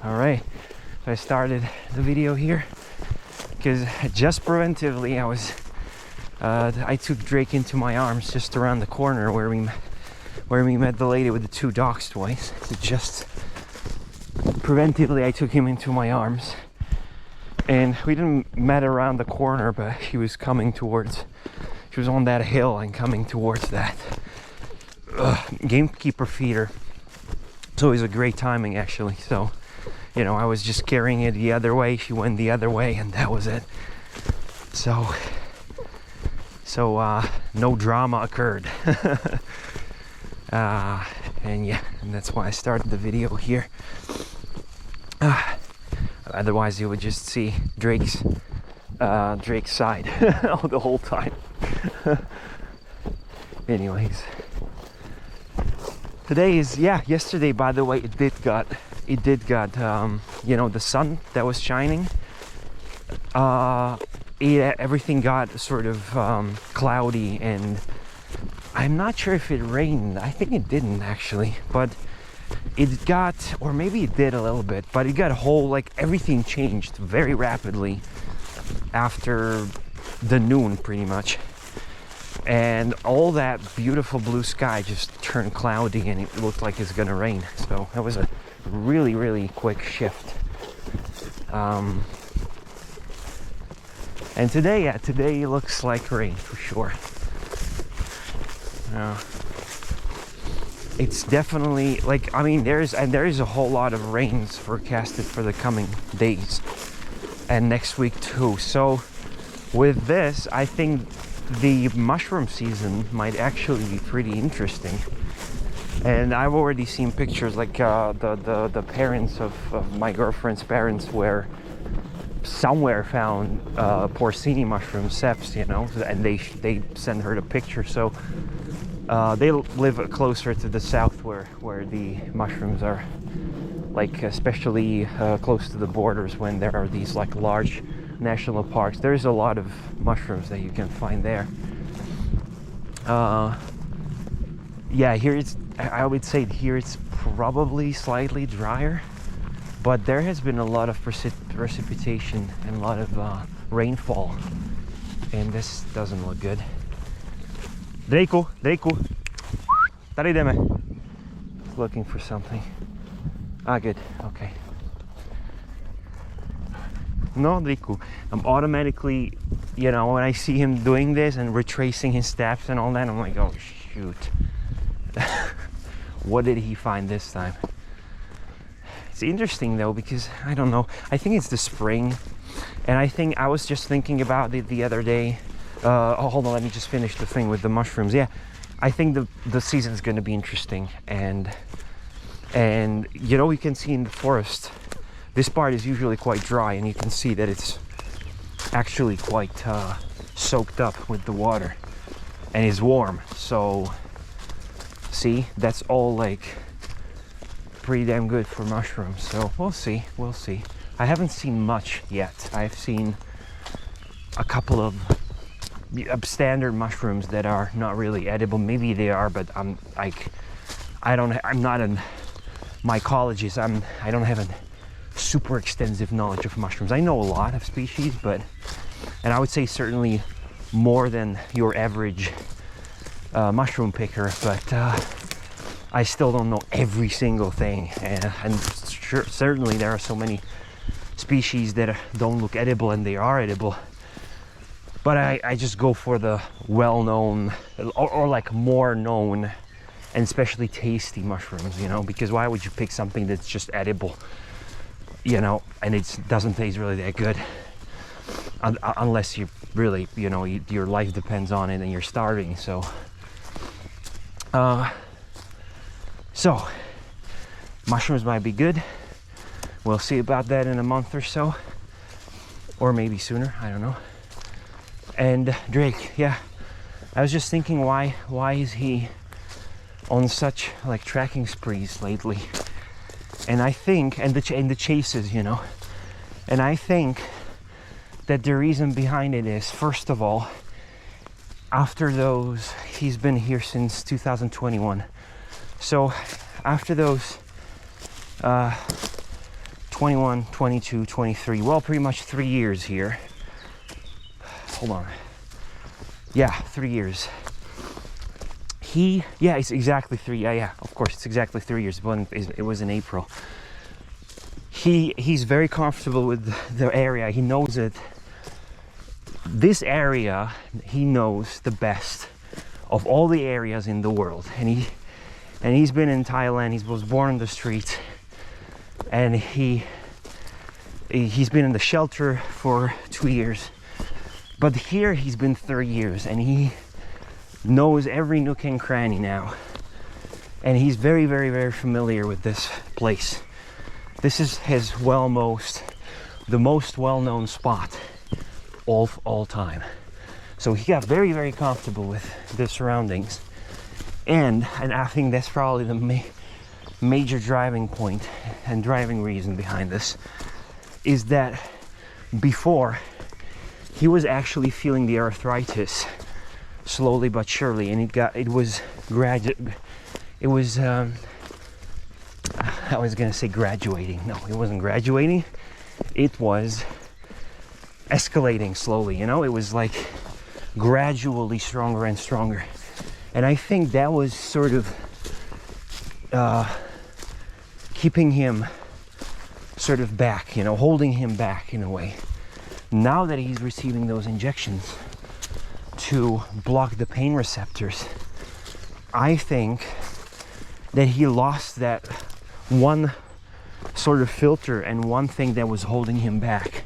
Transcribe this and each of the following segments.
All right, so I started the video here because just preventively I took Drake into my arms just around the corner where we met the lady with the 2 dogs twice. So just preventively I took him into my arms, and we didn't met around the corner, but she was on that hill and coming towards that gamekeeper feeder. So it was a great timing, actually. So, you know, I was just carrying it the other way, she went the other way, and that was it. So no drama occurred. And that's why I started the video here. Otherwise you would just see Drake's side the whole time. Anyways, today is yesterday, by the way, it did got you know, the sun that was shining, everything got sort of cloudy, and I'm not sure if it rained. I think it didn't actually, but it got, or maybe it did a little bit, but it got everything changed very rapidly after the noon pretty much, and all that beautiful blue sky just turned cloudy and it looked like it's gonna rain. So that was a really quick shift. And today looks like rain for sure. It's definitely there is a whole lot of rains forecasted for the coming days and next week too. So with this, I think the mushroom season might actually be pretty interesting. And I've already seen pictures, like the parents of my girlfriend's parents were somewhere found porcini mushrooms, ceps, you know, and they sent her the picture. So they live closer to the south where the mushrooms are, especially close to the borders, when there are these large national parks. There's a lot of mushrooms that you can find there. Here I would say here it's probably slightly drier, but there has been a lot of precipitation and a lot of rainfall, and this doesn't look good. Draco, tady jdeme. Looking for something. Good, okay. No, Draco. I'm automatically, you know, when I see him doing this and retracing his steps and all that, I'm like, oh shoot. What did he find this time? It's interesting though, because I don't know, I think it's the spring, and I was just thinking about it the other day. Hold on, let me just finish the thing with the mushrooms. I think the season's going to be interesting, and you know, you can see in the forest, this part is usually quite dry, and you can see that it's actually quite soaked up with the water, and it's warm. So see, that's all pretty damn good for mushrooms. So we'll see. I haven't seen much yet. I've seen a couple of standard mushrooms that are not really edible. Maybe they are, but I'm not a mycologist. I don't have a super extensive knowledge of mushrooms. I know a lot of species, and I would say certainly more than your average mushroom picker, but I still don't know every single thing, and certainly there are so many species that don't look edible, and they are edible. But I just go for the well-known or more known and especially tasty mushrooms, you know, because why would you pick something that's just edible, you know, and it doesn't taste really that good, unless you really, you know, your life depends on it and you're starving. So mushrooms might be good. We'll see about that in a month or so, or maybe sooner, I don't know. And Drake, I was just thinking, why is he on such tracking sprees lately? And I think, and the chases, you know, and I think that the reason behind it is, first of all, after those, he's been here since 2021. So after those 21, 22, 23, well, pretty much 3 years here. Hold on. Yeah, 3 years. Yeah, it's exactly 3. Yeah, of course, it's exactly 3 years. It was in April. He's very comfortable with the area. He knows it. This area, he knows the best of all the areas in the world. And he's been in Thailand. He was born on the streets. And he's been in the shelter for 2 years. But here he's been 30 years, and he knows every nook and cranny now. And he's very, very, very familiar with this place. This is the most well-known spot of all time. So he got very, very comfortable with the surroundings. And I think that's probably the major driving point and driving reason behind this, is that before he was actually feeling the arthritis slowly but surely, and I was gonna say graduating. No, it wasn't graduating. It was escalating slowly, you know? It was like gradually stronger and stronger. And I think that was sort of keeping him sort of back, you know, holding him back in a way. Now that he's receiving those injections to block the pain receptors, I think that he lost that one sort of filter and one thing that was holding him back.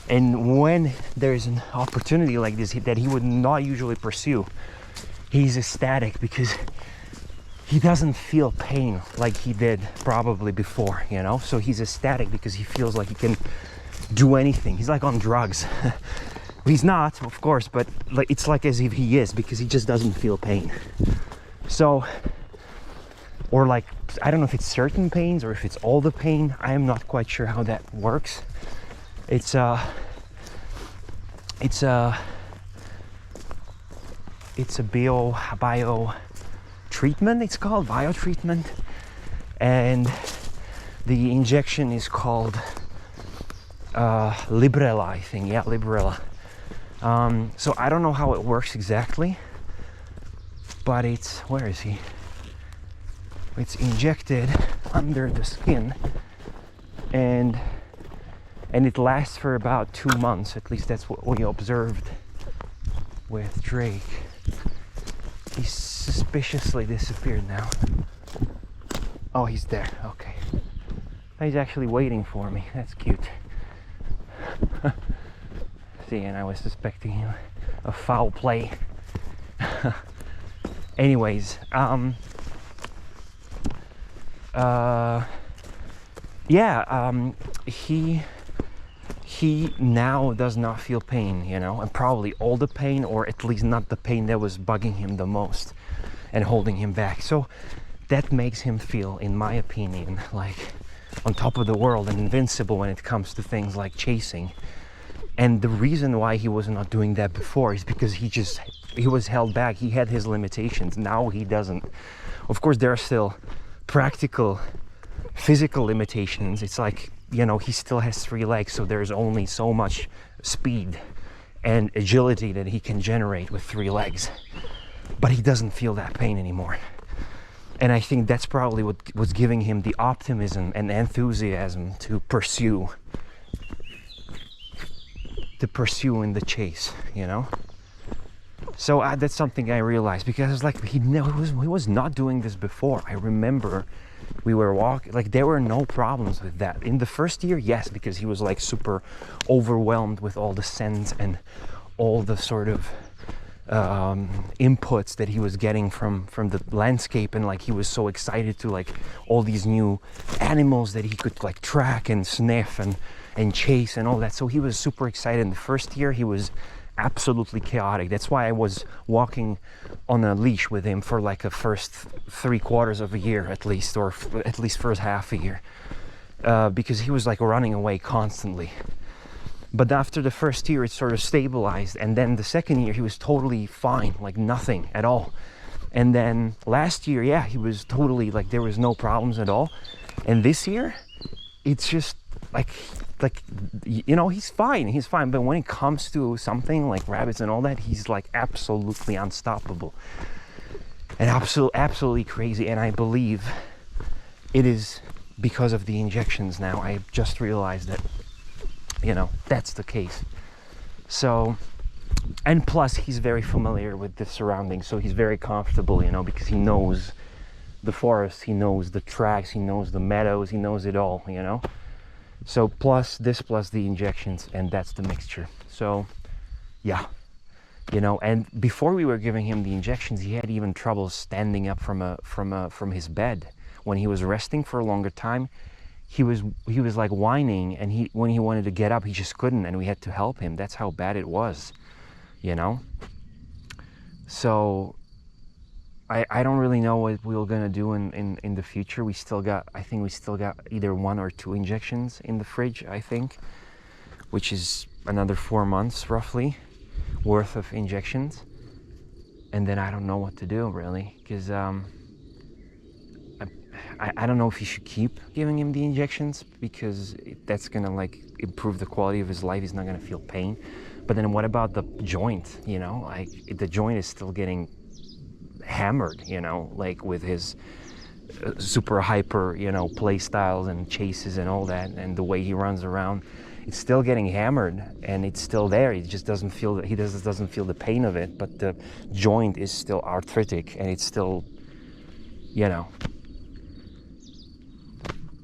And when there's an opportunity like this that he would not usually pursue, he's ecstatic because he doesn't feel pain like he did probably before, you know? So he's ecstatic because he feels like he can do anything. He's like on drugs. He's not, of course, but like it's like as if he is, because he just doesn't feel pain. So, or like, I don't know if it's certain pains or if it's all the pain. I am not quite sure how that works. It's a bio treatment. It's called bio treatment, and the injection is called Librela, I think. Yeah, Librela. So I don't know how it works exactly, but where is he? It's injected under the skin, and it lasts for about 2 months. At least that's what we observed with Drake. He suspiciously disappeared now. Oh, he's there. Okay. He's actually waiting for me. That's cute. See, and I was suspecting him of foul play. Anyways, he now does not feel pain, you know, and probably all the pain, or at least not the pain that was bugging him the most and holding him back. So that makes him feel, in my opinion, like on top of the world and invincible when it comes to things like chasing. And the reason why he was not doing that before is because he was held back. He had his limitations. Now he doesn't. Of course, there are still practical physical limitations. It's like, you know, he still has 3 legs, so there's only so much speed and agility that he can generate with 3 legs. But he doesn't feel that pain anymore. And I think that's probably what was giving him the optimism and enthusiasm to pursue in the chase, you know? So that's something I realized, because like he was not doing this before. I remember we were walking, like there were no problems with that. In the first year, yes, because he was like super overwhelmed with all the scents and all the sort of inputs that he was getting from the landscape, and like he was so excited to like all these new animals that he could like track and sniff and chase and all that. So he was super excited. In the first year, he was absolutely chaotic. That's why I was walking on a leash with him for like a first 3/4 of a year at least, or at least first half a year, because he was like running away constantly. But after the first year, it sort of stabilized, and then the second year he was totally fine, like nothing at all. And then last year, yeah, he was totally like, there was no problems at all. And this year, it's just like you know, he's fine, but when it comes to something like rabbits and all that, he's like absolutely unstoppable and absolutely crazy. And I believe it is because of the injections. Now I just realized that, you know, that's the case. So, and plus he's very familiar with the surroundings, so he's very comfortable, you know, because he knows the forest, he knows the tracks, he knows the meadows, he knows it all, you know. So plus this, plus the injections, and that's the mixture. So yeah, you know. And before we were giving him the injections, he had even trouble standing up from his bed. When he was resting for a longer time, he was like whining, and when he wanted to get up, he just couldn't, and we had to help him. That's how bad it was, you know. So I don't really know what we're gonna do in the future. I think we still got either 1 or 2 injections in the fridge, I think, which is another 4 months roughly worth of injections. And then I don't know what to do really, because I don't know if you should keep giving him the injections, because that's gonna like improve the quality of his life. He's not gonna feel pain. But then what about the joint, you know? Like the joint is still getting hammered, you know, like with his super hyper, you know, play styles and chases and all that, and the way he runs around, it's still getting hammered, and it's still there. He just doesn't feel that, he doesn't feel the pain of it, but the joint is still arthritic, and it's still, you know,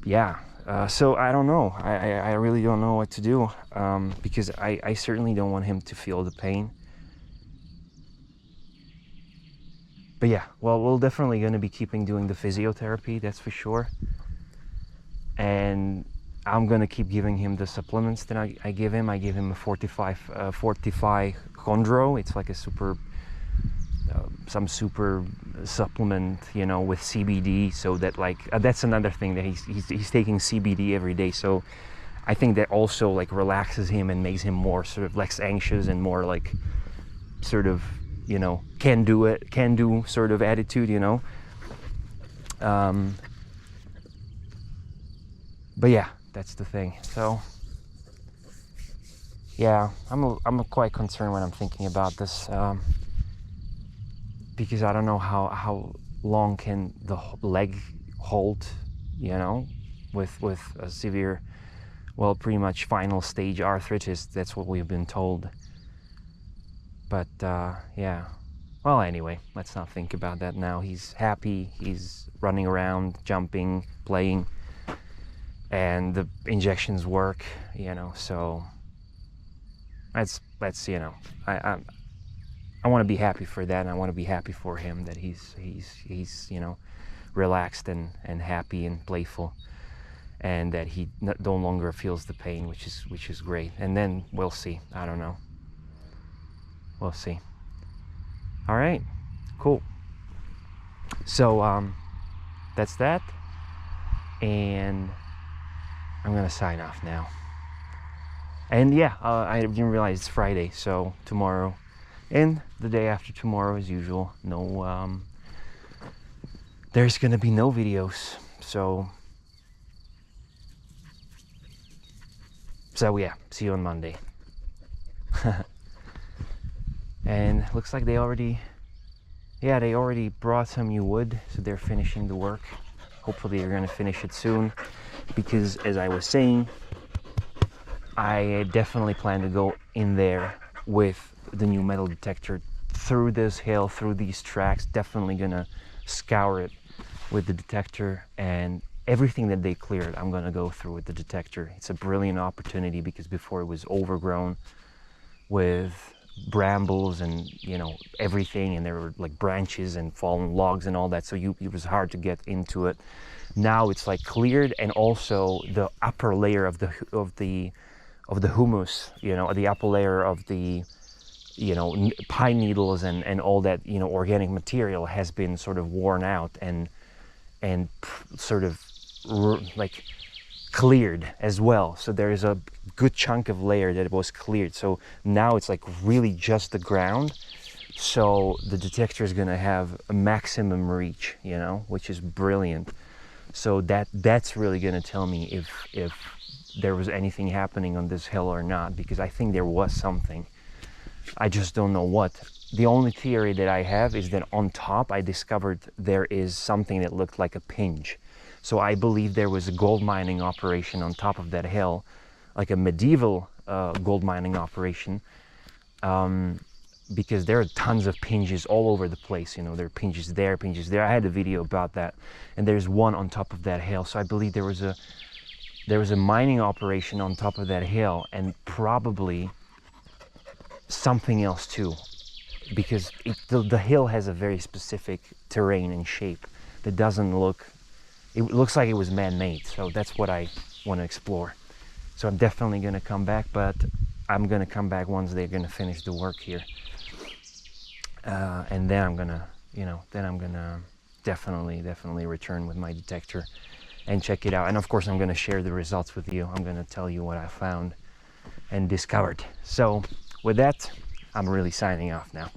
yeah. So I don't know. I really don't know what to do, because I certainly don't want him to feel the pain. But yeah, well, we're definitely going to be keeping doing the physiotherapy, that's for sure. And I'm going to keep giving him the supplements that I give him. I give him a Fortify Chondro. It's like a some super supplement, you know, with CBD. So that like, that's another thing, that he's taking CBD every day. So I think that also like relaxes him and makes him more sort of less anxious and more like sort of, you know, can do sort of attitude, you know. But yeah, that's the thing. So yeah, I'm quite concerned when I'm thinking about this, because I don't know how long can the leg hold, you know, with a severe, well, pretty much final stage arthritis. That's what we've been told. But yeah, well, anyway, let's not think about that now. He's happy, he's running around, jumping, playing, and the injections work, you know. So let's you know, I want to be happy for that, and I want to be happy for him that he's you know, relaxed and happy and playful, and that he no longer feels the pain, which is great. And then we'll see. I don't know. We'll see. All right, cool. So that's that, and I'm gonna sign off now. And yeah, I didn't realize it's Friday, so tomorrow and the day after tomorrow, as usual, no, there's gonna be no videos. So yeah, see you on Monday. And looks like they already brought some new wood, so they're finishing the work. Hopefully they're gonna finish it soon, because as I was saying, I definitely plan to go in there with the new metal detector through this hill, through these tracks. Definitely gonna scour it with the detector, and everything that they cleared, I'm gonna go through with the detector. It's a brilliant opportunity, because before it was overgrown with brambles and, you know, everything, and there were like branches and fallen logs and all that, so it was hard to get into it. Now it's like cleared, and also the upper layer of the humus, you know, the upper layer of the, you know, pine needles and all that, you know, organic material has been sort of worn out and sort of like cleared as well. So there is a good chunk of layer that was cleared. So now it's like really just the ground. So the detector is going to have a maximum reach, you know, which is brilliant. So that's really going to tell me if there was anything happening on this hill or not, because I think there was something. I just don't know what. The only theory that I have is that on top I discovered there is something that looked like a pinch. So I believe there was a gold mining operation on top of that hill, like a medieval gold mining operation, because there are tons of pinches all over the place. You know, there are pinches there, pinches there. I had a video about that, and there's one on top of that hill. So I believe there was a mining operation on top of that hill, and probably something else too, because the hill has a very specific terrain and shape that doesn't look, it looks like it was man-made. So that's what I want to explore. So I'm definitely going to come back, but I'm going to come back once they're going to finish the work here. And then I'm going to, you know, then I'm going to definitely return with my detector and check it out. And of course, I'm going to share the results with you. I'm going to tell you what I found and discovered. So with that, I'm really signing off now.